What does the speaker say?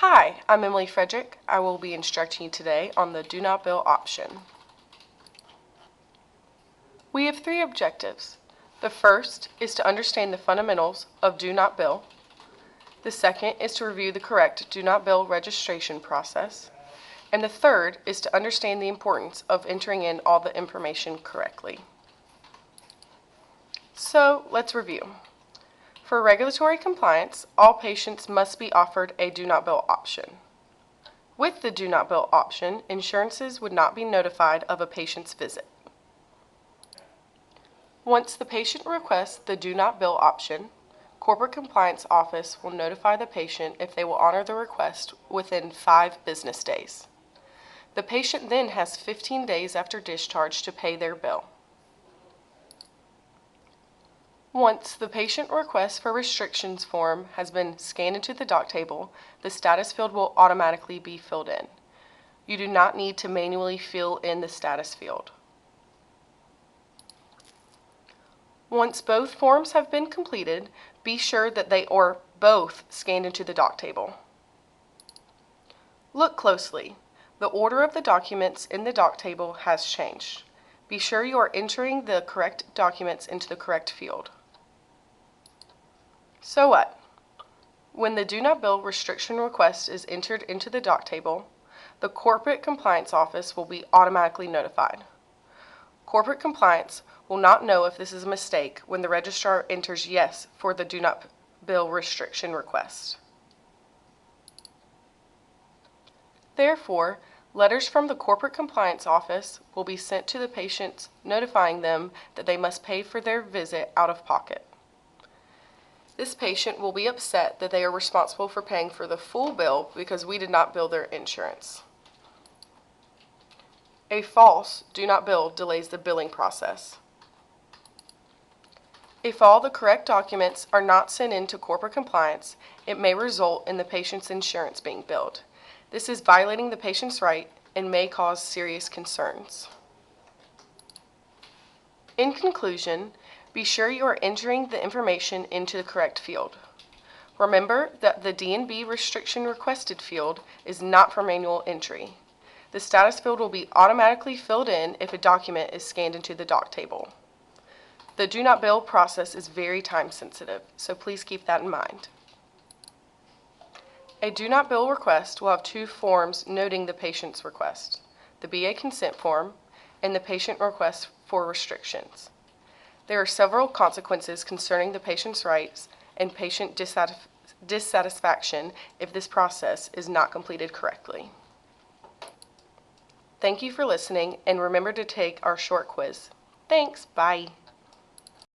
Hi, I'm Emily Frederick. I will be instructing you today on the Do Not Bill option. We have three objectives. The first is to understand the fundamentals of Do Not Bill. The second is to review the correct Do Not Bill registration process. And the third is to understand the importance of entering in all the information correctly. So let's review. For regulatory compliance, all patients must be offered a Do Not Bill option. With the Do Not Bill option, insurances would not be notified of a patient's visit. Once the patient requests the Do Not Bill option, Corporate Compliance Office will notify the patient if they will honor the request within 5 business days. The patient then has 15 days after discharge to pay their bill. Once the patient request for restrictions form has been scanned into the doc table, the status field will automatically be filled in. You do not need to manually fill in the status field. Once both forms have been completed, be sure that they are both scanned into the doc table. Look closely. The order of the documents in the doc table has changed. Be sure you are entering the correct documents into the correct field. So what? When the Do Not Bill restriction request is entered into the doc table, the Corporate Compliance Office will be automatically notified. Corporate Compliance will not know if this is a mistake when the registrar enters yes for the Do Not Bill restriction request. Therefore, letters from the Corporate Compliance Office will be sent to the patients notifying them that they must pay for their visit out of pocket. This patient will be upset that they are responsible for paying for the full bill because we did not bill their insurance. A false Do Not Bill delays the billing process. If all the correct documents are not sent in to Corporate Compliance, it may result in the patient's insurance being billed. This is violating the patient's right and may cause serious concerns. In conclusion, be sure you are entering the information into the correct field. Remember that the D&B restriction requested field is not for manual entry. The status field will be automatically filled in if a document is scanned into the doc table. The Do Not Bill process is very time sensitive, so please keep that in mind. A Do Not Bill request will have 2 forms noting the patient's request: the BA consent form and the patient request for restrictions. There are several consequences concerning the patient's rights and patient dissatisfaction if this process is not completed correctly. Thank you for listening, and remember to take our short quiz. Thanks, bye.